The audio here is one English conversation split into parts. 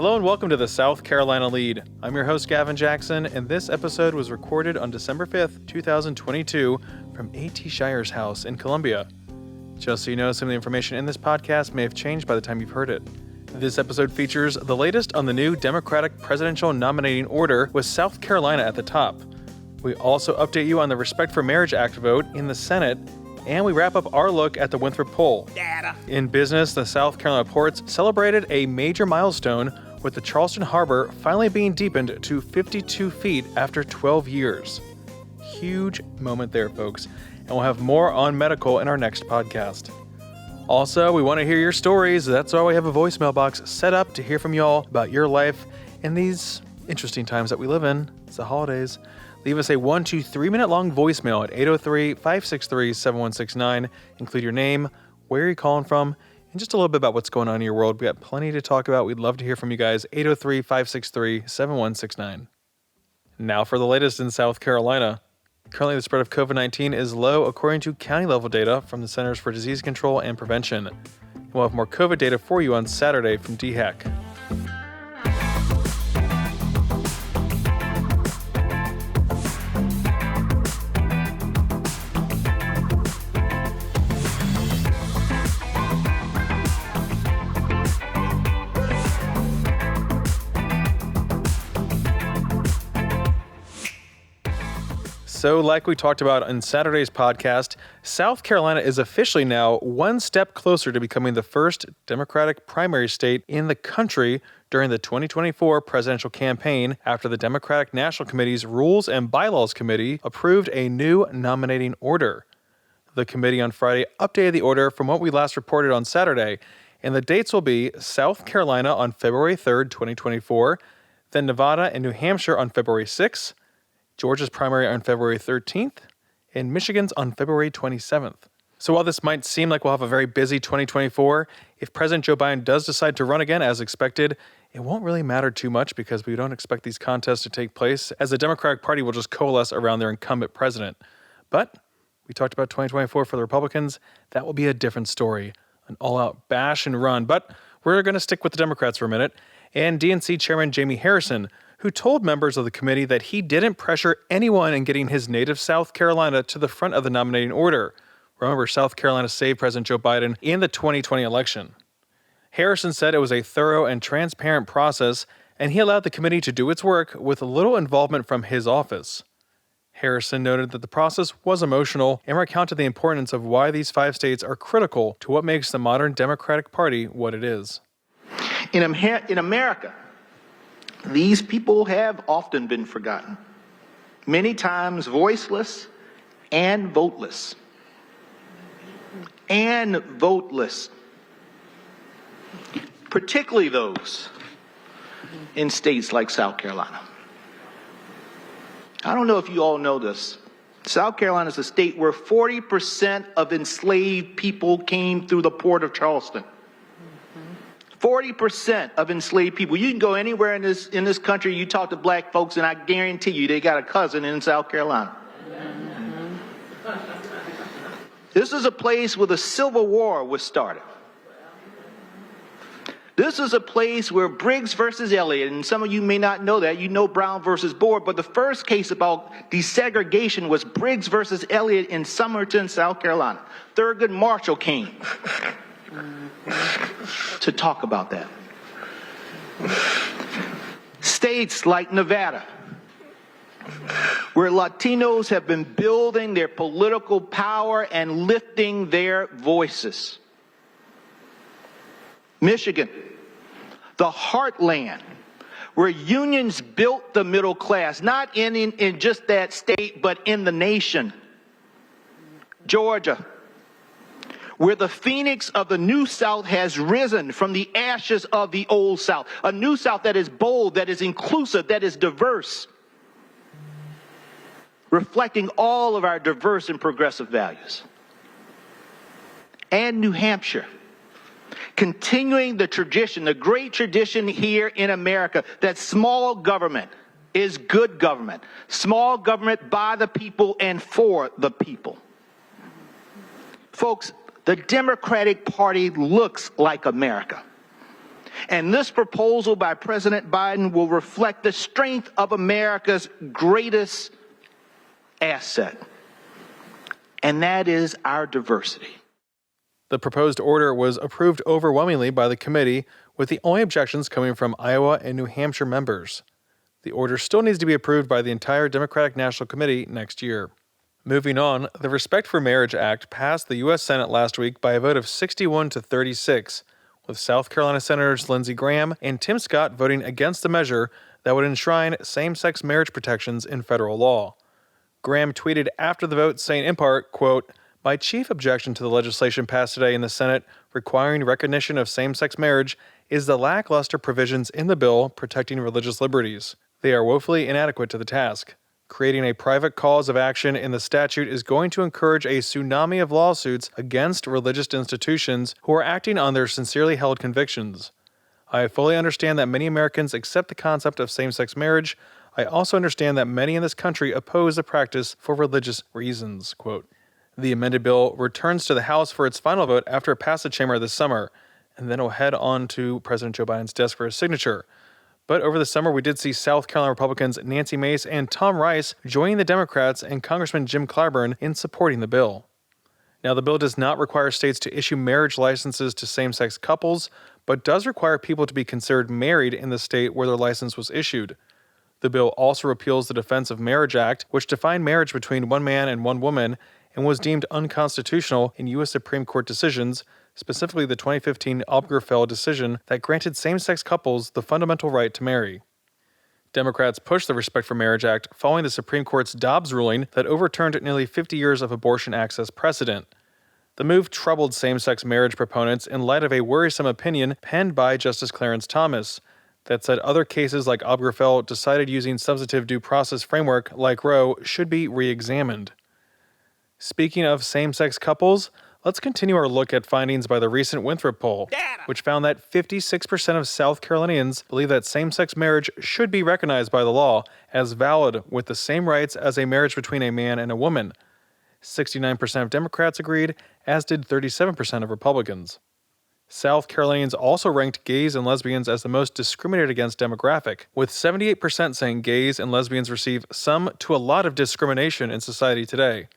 Hello and welcome to the South Carolina Lede. I'm your host, Gavin Jackson, and this episode was recorded on December 5th, 2022 from A.T. Shire's house in Columbia. Just so you know, some of the information in this podcast may have changed by the time you've heard it. This episode features the latest on the new Democratic presidential nominating order with South Carolina at the top. We also update you on the Respect for Marriage Act vote in the Senate, and we wrap up our look at the Winthrop poll. Data. In business, the South Carolina ports celebrated a major milestone with the Charleston Harbor finally being deepened to 52 feet after 12 years. Huge moment there, folks. And we'll have more on medical in our next podcast. Also, we want to hear your stories. That's why we have a voicemail box set up to hear from y'all about your life in these interesting times that we live in. It's the holidays. Leave us a 1 to 3 minute long voicemail at 803-563-7169. Include your name, where you're calling from, and just a little bit about what's going on in your world. We got plenty to talk about. We'd love to hear from you guys. 803-563-7169. Now for the latest in South Carolina. Currently, the spread of COVID-19 is low according to county-level data from the Centers for Disease Control and Prevention. We'll have more COVID data for you on Saturday from DHEC. So like we talked about in Saturday's podcast, South Carolina is officially now one step closer to becoming the first Democratic primary state in the country during the 2024 presidential campaign after the Democratic National Committee's Rules and Bylaws Committee approved a new nominating order. The committee on Friday updated the order from what we last reported on Saturday, and the dates will be South Carolina on February 3rd, 2024, then Nevada and New Hampshire on February 6th, Georgia's primary on February 13th, and Michigan's on February 27th. So while this might seem like we'll have a very busy 2024, if President Joe Biden does decide to run again as expected, it won't really matter too much because we don't expect these contests to take place, as the Democratic Party will just coalesce around their incumbent president. But we talked about 2024 for the Republicans. That will be a different story, an all-out bash and run. But we're going to stick with the Democrats for a minute. And DNC Chairman Jamie Harrison, who told members of the committee that he didn't pressure anyone in getting his native South Carolina to the front of the nominating order. Remember, South Carolina saved President Joe Biden in the 2020 election. Harrison said it was a thorough and transparent process, and he allowed the committee to do its work with little involvement from his office. Harrison noted that the process was emotional and recounted the importance of why these 5 states are critical to what makes the modern Democratic Party what it is. In America, these people have often been forgotten, many times voiceless and voteless. Particularly those in states like South Carolina. I don't know if you all know this. South Carolina is a state where 40% of enslaved people came through the port of Charleston. 40% of enslaved people. You can go anywhere in this country, you talk to black folks, and I guarantee you they got a cousin in South Carolina. This is a place where the Civil War was started. This is a place where Briggs versus Elliott, and some of you may not know that, you know Brown versus Board, but the first case about desegregation was Briggs versus Elliott in Summerton, South Carolina. Thurgood Marshall came to talk about that. States like Nevada, where Latinos have been building their political power and lifting their voices. Michigan, the heartland, where unions built the middle class, not in just that state, but in the nation. Georgia, where the phoenix of the New South has risen from the ashes of the Old South. A New South that is bold, that is inclusive, that is diverse, reflecting all of our diverse and progressive values. And New Hampshire, continuing the tradition, the great tradition here in America, that small government is good government. Small government by the people and for the people. Folks, the Democratic Party looks like America. And this proposal by President Biden will reflect the strength of America's greatest asset, and that is our diversity. The proposed order was approved overwhelmingly by the committee, with the only objections coming from Iowa and New Hampshire members. The order still needs to be approved by the entire Democratic National Committee next year. Moving on, the Respect for Marriage Act passed the U.S. Senate last week by a vote of 61 to 36, with South Carolina Senators Lindsey Graham and Tim Scott voting against the measure that would enshrine same-sex marriage protections in federal law. Graham tweeted after the vote saying in part, quote, "My chief objection to the legislation passed today in the Senate requiring recognition of same-sex marriage is the lackluster provisions in the bill protecting religious liberties. They are woefully inadequate to the task. Creating a private cause of action in the statute is going to encourage a tsunami of lawsuits against religious institutions who are acting on their sincerely held convictions. I fully understand that many Americans accept the concept of same-sex marriage. I also understand that many in this country oppose the practice for religious reasons." Quote. The amended bill returns to the House for its final vote after it passed the chamber this summer, and then will head on to President Joe Biden's desk for his signature. But over the summer, we did see South Carolina Republicans Nancy Mace and Tom Rice joining the Democrats and Congressman Jim Clyburn in supporting the bill. Now, the bill does not require states to issue marriage licenses to same-sex couples, but does require people to be considered married in the state where their license was issued. The bill also repeals the Defense of Marriage Act, which defined marriage between one man and one woman and was deemed unconstitutional in U.S. Supreme Court decisions, specifically the 2015 Obergefell decision that granted same-sex couples the fundamental right to marry. Democrats pushed the Respect for Marriage Act following the Supreme Court's Dobbs ruling that overturned nearly 50 years of abortion access precedent. The move troubled same-sex marriage proponents in light of a worrisome opinion penned by Justice Clarence Thomas that said other cases like Obergefell decided using substantive due process framework like Roe should be re-examined. Speaking of same-sex couples, let's continue our look at findings by the recent Winthrop poll, which found that 56% of South Carolinians believe that same-sex marriage should be recognized by the law as valid with the same rights as a marriage between a man and a woman. 69% of Democrats agreed, as did 37% of Republicans. South Carolinians also ranked gays and lesbians as the most discriminated against demographic, with 78% saying gays and lesbians receive some to a lot of discrimination in society today.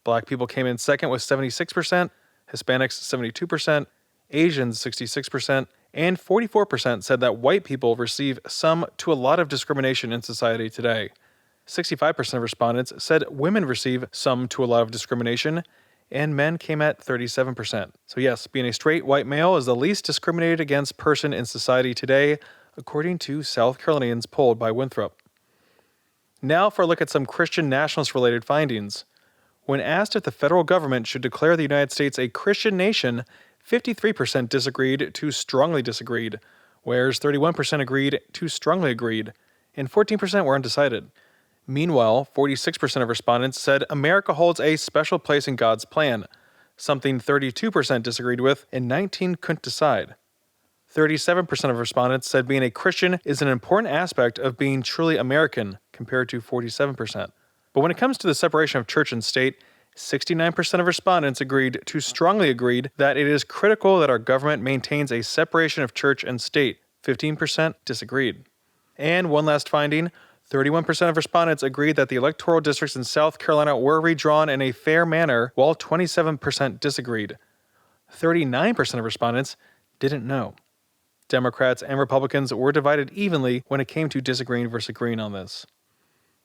Black people came in second with 76%, Hispanics 72%, Asians 66%, and 44% said that white people receive some to a lot of discrimination in society today. 65% of respondents said women receive some to a lot of discrimination, and men came at 37%. So yes, being a straight white male is the least discriminated against person in society today, according to South Carolinians polled by Winthrop. Now for a look at some Christian nationalist-related findings. When asked if the federal government should declare the United States a Christian nation, 53% disagreed to strongly disagreed, whereas 31% agreed to strongly agreed, and 14% were undecided. Meanwhile, 46% of respondents said America holds a special place in God's plan, something 32% disagreed with and 19% couldn't decide. 37% of respondents said being a Christian is an important aspect of being truly American, compared to 47%. But when it comes to the separation of church and state, 69% of respondents agreed to strongly agreed that it is critical that our government maintains a separation of church and state. 15% disagreed. And one last finding, 31% of respondents agreed that the electoral districts in South Carolina were redrawn in a fair manner, while 27% disagreed. 39% of respondents didn't know. Democrats and Republicans were divided evenly when it came to disagreeing versus agreeing on this.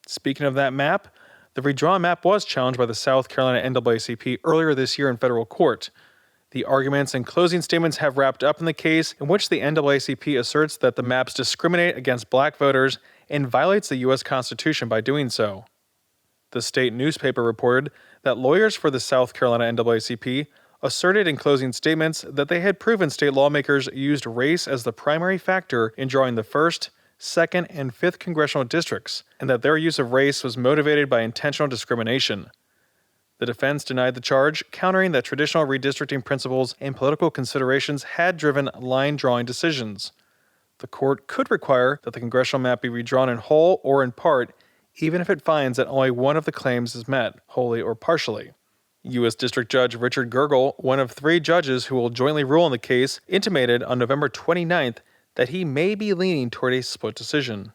Speaking of that map, the redrawn map was challenged by the South Carolina NAACP earlier this year in federal court. The arguments and closing statements have wrapped up in the case in which the NAACP asserts that the maps discriminate against black voters and violates the U.S. Constitution by doing so. The state newspaper reported that lawyers for the South Carolina NAACP asserted in closing statements that they had proven state lawmakers used race as the primary factor in drawing the 1st, 2nd, and 5th congressional districts, and that their use of race was motivated by intentional discrimination. The defense denied the charge, countering that traditional redistricting principles and political considerations had driven line-drawing decisions. The court could require that the congressional map be redrawn in whole or in part, even if it finds that only one of the claims is met, wholly or partially. U.S. District Judge Richard Gergel, one of 3 judges who will jointly rule on the case, intimated on November 29th that he may be leaning toward a split decision.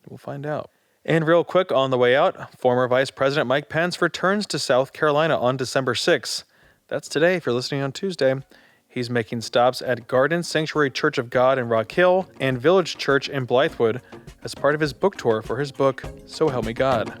We'll find out. And real quick on the way out, former Vice President Mike Pence returns to South Carolina on December 6th. That's today if you're listening on Tuesday. He's making stops at Garden Sanctuary Church of God in Rock Hill and Village Church in Blythewood as part of his book tour for his book, So Help Me God.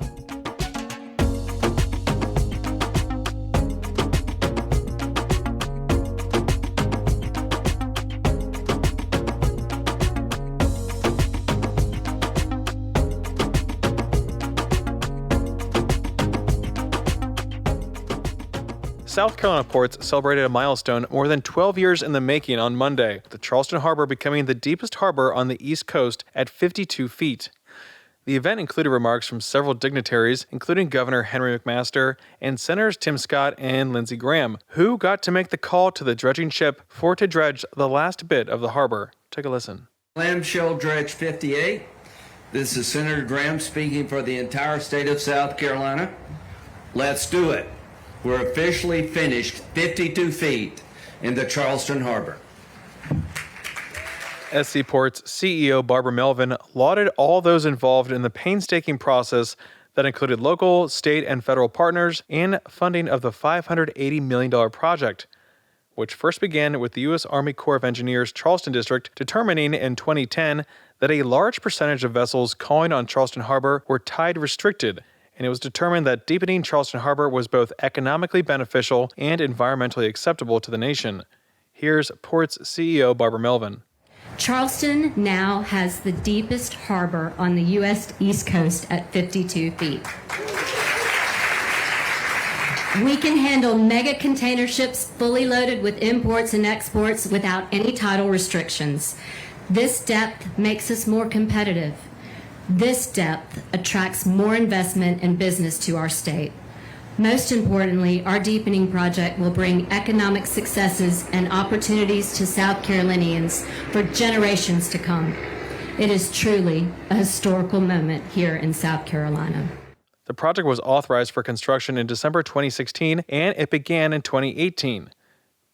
South Carolina ports celebrated a milestone more than 12 years in the making on Monday, the Charleston Harbor becoming the deepest harbor on the East Coast at 52 feet. The event included remarks from several dignitaries, including Governor Henry McMaster and Senators Tim Scott and Lindsey Graham, who got to make the call to the dredging ship for it to dredge the last bit of the harbor. Take a listen. Clamshell Dredge 58. This is Senator Graham speaking for the entire state of South Carolina. Let's do it. We're officially finished 52 feet in the Charleston Harbor. SC Ports CEO Barbara Melvin lauded all those involved in the painstaking process that included local, state, and federal partners in funding of the $580 million project, which first began with the U.S. Army Corps of Engineers Charleston District determining in 2010 that a large percentage of vessels calling on Charleston Harbor were tide restricted, and it was determined that deepening Charleston Harbor was both economically beneficial and environmentally acceptable to the nation. Here's Ports CEO Barbara Melvin. Charleston now has the deepest harbor on the U.S. East Coast at 52 feet. We can handle mega container ships fully loaded with imports and exports without any tidal restrictions. This depth makes us more competitive. This depth attracts more investment and business to our state. Most importantly, our deepening project will bring economic successes and opportunities to South Carolinians for generations to come. It is truly a historical moment here in South Carolina. The project was authorized for construction in December 2016, and it began in 2018.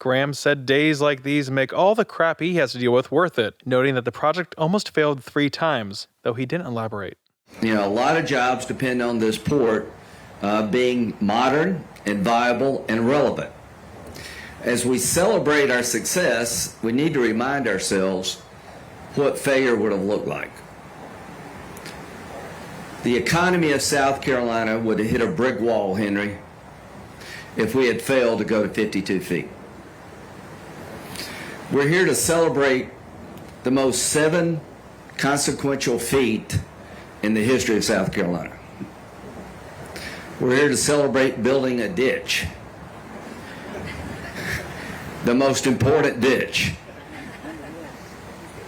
Graham said days like these make all the crap he has to deal with worth it, noting that the project almost failed 3 times, though he didn't elaborate. You know, a lot of jobs depend on this port being modern and viable and relevant. As we celebrate our success, we need to remind ourselves what failure would have looked like. The economy of South Carolina would have hit a brick wall, Henry, if we had failed to go to 52 feet. We're here to celebrate the most 7 consequential feat in the history of South Carolina. We're here to celebrate building a ditch, the most important ditch,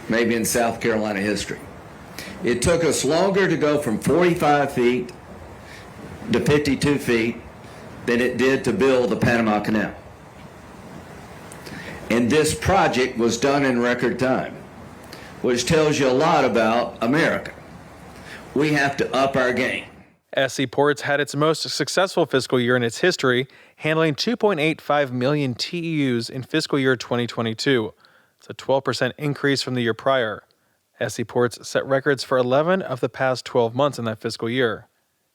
maybe in South Carolina history. It took us longer to go from 45 feet to 52 feet than it did to build the Panama Canal. And this project was done in record time, which tells you a lot about America. We have to up our game. SC Ports had its most successful fiscal year in its history, handling 2.85 million TEUs in fiscal year 2022. It's a 12% increase from the year prior. SC Ports set records for 11 of the past 12 months in that fiscal year.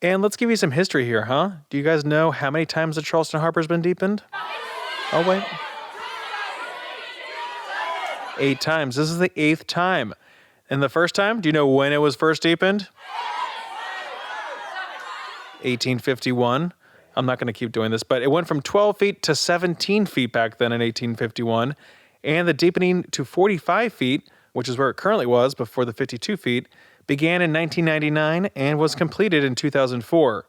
And let's give you some history here, huh? Do you guys know how many times the Charleston Harbor has been deepened? Oh, wait. 8 times. This is the 8th time. And the first time, do you know when it was first deepened? 1851. I'm not going to keep doing this, but it went from 12 feet to 17 feet back then in 1851. And the deepening to 45 feet, which is where it currently was before the 52 feet, began in 1999 and was completed in 2004.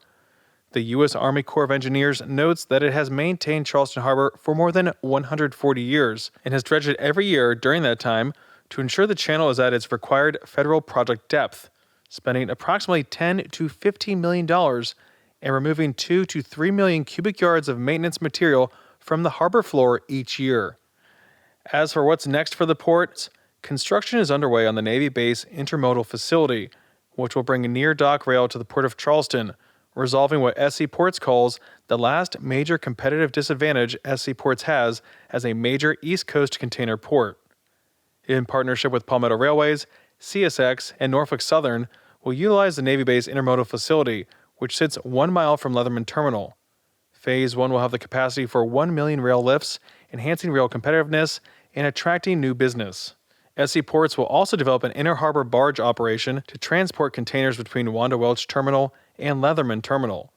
The U.S. Army Corps of Engineers notes that it has maintained Charleston Harbor for more than 140 years and has dredged it every year during that time to ensure the channel is at its required federal project depth, spending approximately $10 to $15 million and removing 2 to 3 million cubic yards of maintenance material from the harbor floor each year. As for what's next for the port, construction is underway on the Navy base intermodal facility, which will bring a near-dock rail to the Port of Charleston, resolving what SC Ports calls the last major competitive disadvantage SC Ports has as a major East Coast container port. In partnership with Palmetto Railways, CSX, and Norfolk Southern, will utilize the Navy Base intermodal facility, which sits 1 mile from Leatherman Terminal. Phase 1 will have the capacity for 1 million rail lifts, enhancing rail competitiveness and attracting new business. SC Ports will also develop an inner harbor barge operation to transport containers between Wanda Welch Terminal and Leatherman Terminal.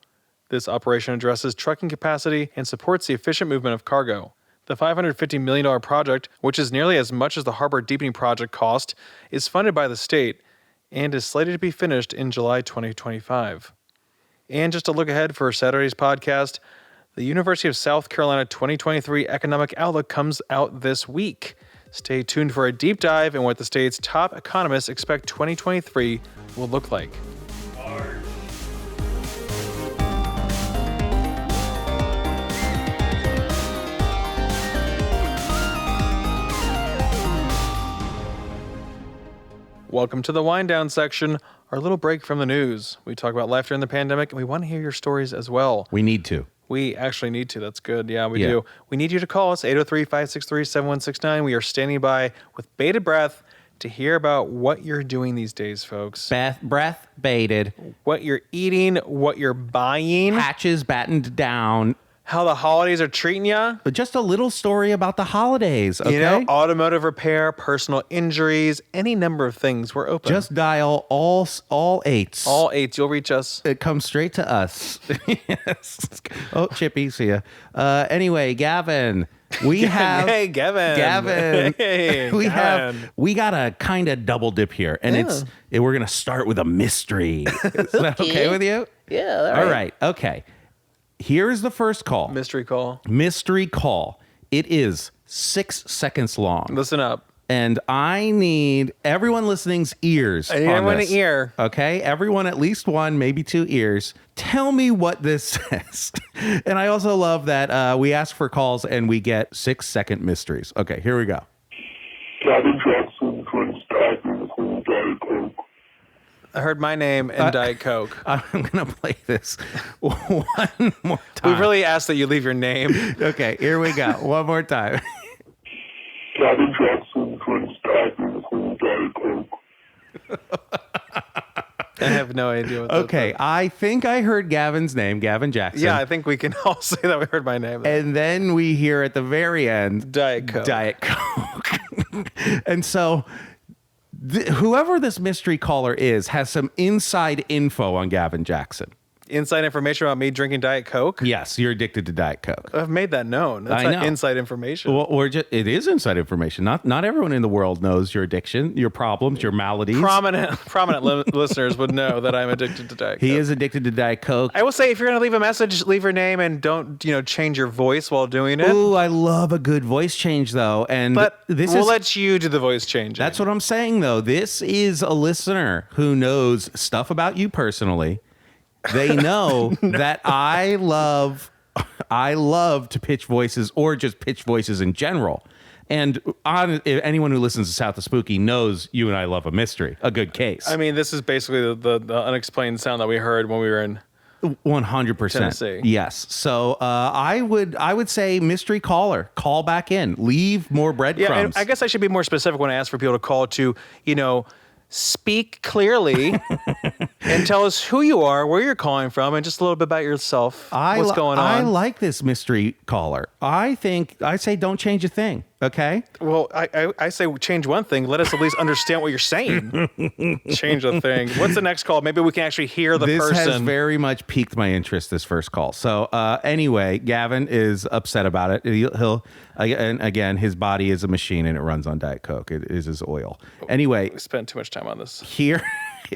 This operation addresses trucking capacity and supports the efficient movement of cargo. The $550 million project, which is nearly as much as the Harbor Deepening Project cost, is funded by the state and is slated to be finished in July 2025. And just to look ahead for Saturday's podcast, the University of South Carolina 2023 Economic Outlook comes out this week. Stay tuned for a deep dive in what the state's top economists expect 2023 will look like. Welcome to the wind down section, our little break from the news. We talk about life during the pandemic, and we want to hear your stories as well. We need to. We actually need to. That's good. Yeah, we do. We need you to call us, 803-563-7169. We are standing by with bated breath to hear about what you're doing these days, folks. Breath baited. What you're eating, what you're buying. Hatches battened down. How the holidays are treating you. But just a little story about the holidays, okay? You know, automotive repair, personal injuries, any number of things. We're open. Just dial all eights. All eights. You'll reach us. It comes straight to us. Yes. Oh, Chippy, see ya. Anyway, Gavin, we have... Hey, Gavin. Hey, we got a kind of double dip here. And we're going to start with a mystery. Is that okay with you? Yeah, all right. Okay. Here's the first call. Mystery call. It is 6 seconds long. Listen up. And I need everyone listening's ears. I need everyone an ear. Okay? Everyone, at least one, maybe 2 ears. Tell me what this says. And I also love that we ask for calls and we get 6-second mysteries. Okay, here we go. Gavin Jackson drinks Diet Coke, Diet Coke. I heard my name and Diet Coke. I'm going to play this one more time. We really ask that you leave your name. Okay, here we go. One more time. Gavin Jackson drinks Diet Coke, Diet Coke. I have no idea what Okay, I think I heard Gavin's name, Gavin Jackson. Yeah, I think we can all say that we heard my name. And then we hear at the very end, Diet Coke. Diet Coke. And so... whoever this mystery caller is has some inside info on Gavin Jackson. Inside information about me drinking Diet Coke? Yes, you're addicted to Diet Coke. I've made that known. That's not inside information. Well, it is inside information. Not everyone in the world knows your addiction, your problems, your maladies. Prominent listeners would know that I'm addicted to Diet Coke. He is addicted to Diet Coke. I will say, if you're going to leave a message, leave your name and don't, change your voice while doing it. Ooh, I love a good voice change, though. But we'll let you do the voice change. That's what I'm saying, though. This is a listener who knows stuff about you personally. They know that I love to pitch voices or just pitch voices in general. And anyone who listens to South of Spooky knows you and I love a mystery, a good case. I mean, this is basically the unexplained sound that we heard when we were in 100%. Tennessee. Yes. So I would say mystery caller, call back in, leave more breadcrumbs. Yeah, and I guess I should be more specific when I ask for people to call to, speak clearly and tell us who you are, where you're calling from, and just a little bit about yourself. What's going on? I like this mystery caller. I say don't change a thing. Okay. Well, I say change one thing. Let us at least understand what you're saying. Change a thing. What's the next call? Maybe we can actually hear the person. This has very much piqued my interest, this first call. So anyway, Gavin is upset about it. He'll and again, his body is a machine and it runs on Diet Coke. It is his oil. Anyway. We spent too much time on this. Here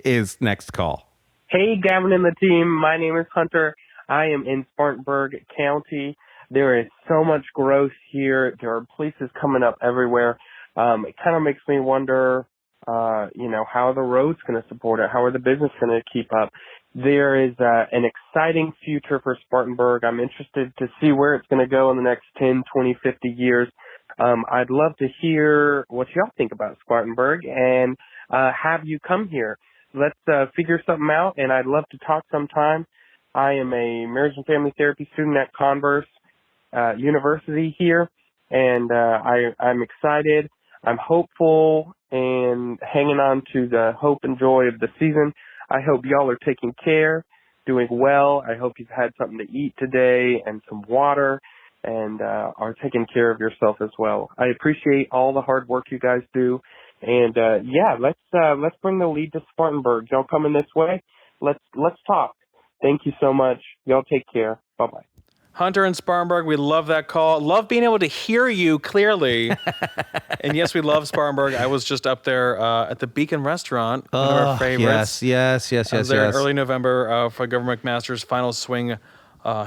is next call. Hey, Gavin and the team. My name is Hunter. I am in Spartanburg County. There is so much growth here. There are places coming up everywhere. It kind of makes me wonder, how the road's going to support it. How are the business going to keep up? There is an exciting future for Spartanburg. I'm interested to see where it's going to go in the next 10, 20, 50 years. I'd love to hear what y'all think about Spartanburg and have you come here. Let's figure something out, and I'd love to talk sometime. I am a marriage and family therapy student at Converse University here, and I'm excited. I'm hopeful and hanging on to the hope and joy of the season. I hope y'all are taking care, doing well. I hope you've had something to eat today and some water, and are taking care of yourself as well. I appreciate all the hard work you guys do. And let's bring the lead to Spartanburg. Y'all coming this way? Let's talk. Thank you so much. Y'all take care. Bye-bye. Hunter in Spartanburg, we love that call. Love being able to hear you clearly. And yes, we love Spartanburg. I was just up there at the Beacon Restaurant, one of our favorites. Yes. I was there in early November for Governor McMaster's final swing,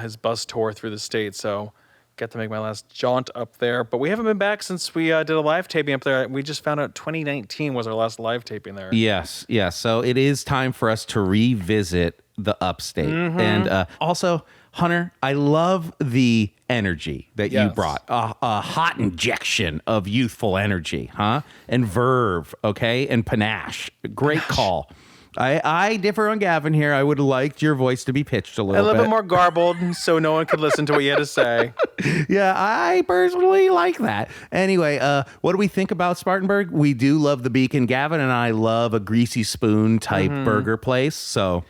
his bus tour through the state. So got to make my last jaunt up there. But we haven't been back since we did a live taping up there. We just found out 2019 was our last live taping there. Yes. So it is time for us to revisit the upstate. And also, Hunter, I love the energy that you brought. A hot injection of youthful energy, huh? And verve, okay? And panache. Great call. I differ on Gavin here. I would have liked your voice to be pitched a little bit more garbled so no one could listen to what you had to say. Yeah, I personally like that. Anyway, what do we think about Spartanburg? We do love the Beacon. Gavin and I love a greasy spoon type burger place. So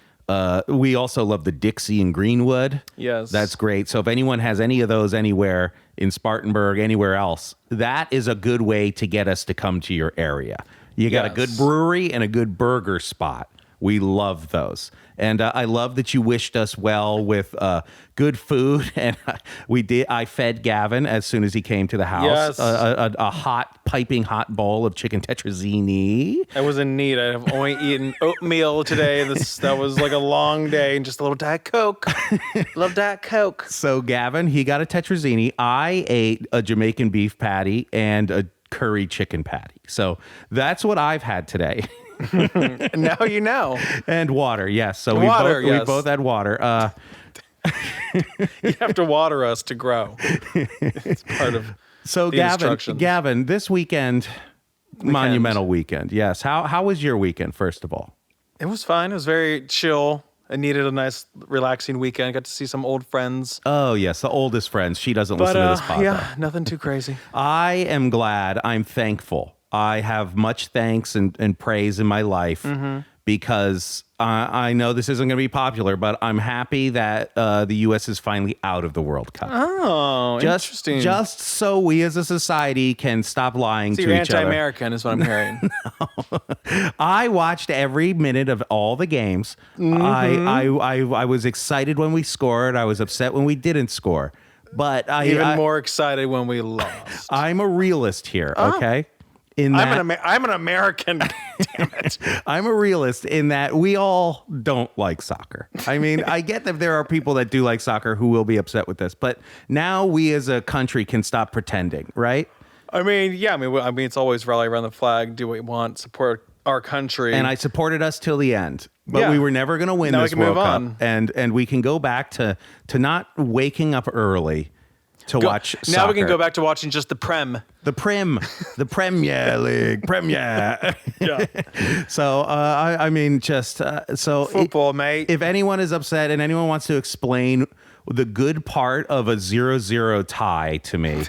we also love the Dixie in Greenwood. Yes. That's great. So if anyone has any of those anywhere in Spartanburg, anywhere else, that is a good way to get us to come to your area. You got a good brewery and a good burger spot. We love those. And I love that you wished us well with good food. And I fed Gavin as soon as he came to the house. Yes. A piping hot bowl of chicken tetrazzini. I was in need. I have only eaten oatmeal today. That was like a long day, and just a little Diet Coke. Love Diet Coke. So Gavin, he got a tetrazzini. I ate a Jamaican beef patty and a curry chicken patty. So that's what I've had today. Now you know. And water, yes. So Water, we both had water. You have to water us to grow. It's part of Gavin, this weekend, monumental weekend. Yes. How was your weekend, first of all? It was fine. It was very chill. I needed a nice, relaxing weekend. Got to see some old friends. Oh, yes, the oldest friends. She doesn't listen to this podcast. Yeah, nothing too crazy. I am glad. I'm thankful. I have much thanks and praise in my life because I know this isn't going to be popular, but I'm happy that the U.S. is finally out of the World Cup. Oh, interesting. Just so we as a society can stop lying to each other. You're anti-American is what I'm hearing. No. I watched every minute of all the games. I was excited when we scored. I was upset when we didn't score. But I'm more excited when we lost. I'm a realist here, okay? I'm an American. Damn it. I'm a realist in that we all don't like soccer. I mean, I get that there are people that do like soccer who will be upset with this, but now we as a country can stop pretending, right? I mean, yeah. I mean, it's always rally around the flag, do what you want, support our country. And I supported us till the end, but we were never going to win this World Cup. And we can go back to not waking up early to watch soccer. Now we can go back to watching just the Premier League, Premier. Yeah. So I mean, just football, mate. If anyone is upset and anyone wants to explain the good part of a 0-0 tie to me,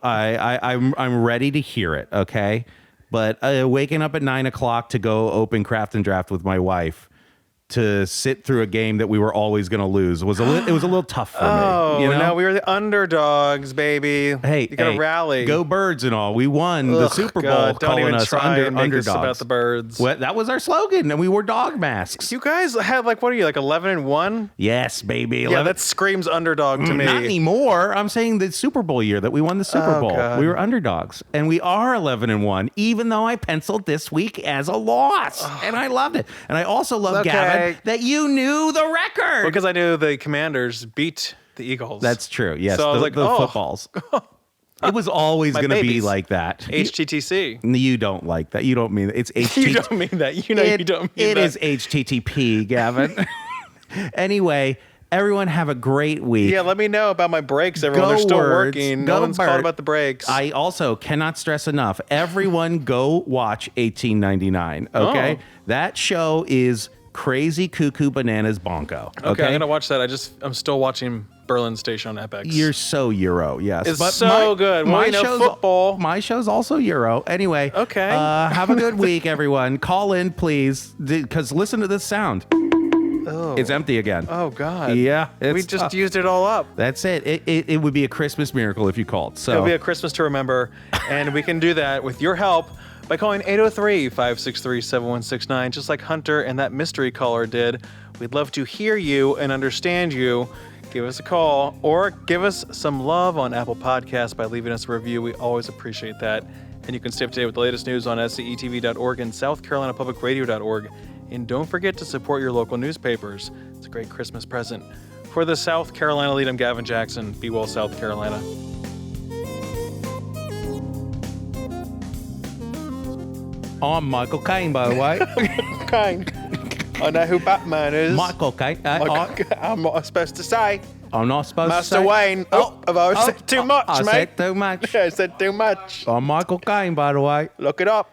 I'm ready to hear it. Okay, but waking up at 9 o'clock to go open Craft and Draft with my wife, to sit through a game that we were always going to lose it was a little tough for me. Oh, no, we were the underdogs, baby. Hey, you gotta rally. Go Birds and all. We won the Super Bowl. God, don't calling even us try and make underdogs us about the Birds. Well, that was our slogan, and we wore dog masks. You guys had what are you, 11-1? Yes, baby. 11. Yeah, that screams underdog to me. Not anymore. I'm saying the Super Bowl year that we won the Super Bowl. God. We were underdogs, and we are 11-1, even though I penciled this week as a loss, and I loved it. And I also love, Gavin, that you knew the record. Because I knew the Commanders beat the Eagles. That's true. Yes. So I was the footballs. It was always going to be like that. HTTC. You don't like that. You don't mean it. It's HTTP. You don't mean that. You don't mean that. It is HTTP, Gavin. Anyway, everyone have a great week. Yeah, let me know about my breaks, everyone. They're still working. No one's called about the breaks. I also cannot stress enough. Everyone go watch 1899, okay? That show is Crazy Cuckoo Bananas Bonko. Okay, I'm gonna watch that. I'm still watching Berlin Station on FX. You're so Euro, yes. It's so good. Well, football. My show's also Euro. Anyway, okay. Have a good week, everyone. Call in, please, because listen to this sound. Oh. It's empty again. Oh, God. Yeah. We just used it all up. That's it. It would be a Christmas miracle if you called. So it'll be a Christmas to remember, and we can do that with your help by calling 803-563-7169, just like Hunter and that mystery caller did. We'd love to hear you and understand you. Give us a call or give us some love on Apple Podcasts by leaving us a review. We always appreciate that. And you can stay up to date with the latest news on scetv.org and southcarolinapublicradio.org. And don't forget to support your local newspapers. It's a great Christmas present. For the South Carolina Lede, I'm Gavin Jackson. Be well, South Carolina. I'm Michael Caine, by the way. Caine. I know who Batman is. Michael Caine. I'm not supposed to say. I'm not supposed Master to say. Wayne. Have I said too much, I mate? said too much. I said too much. I'm Michael Caine, by the way. Look it up.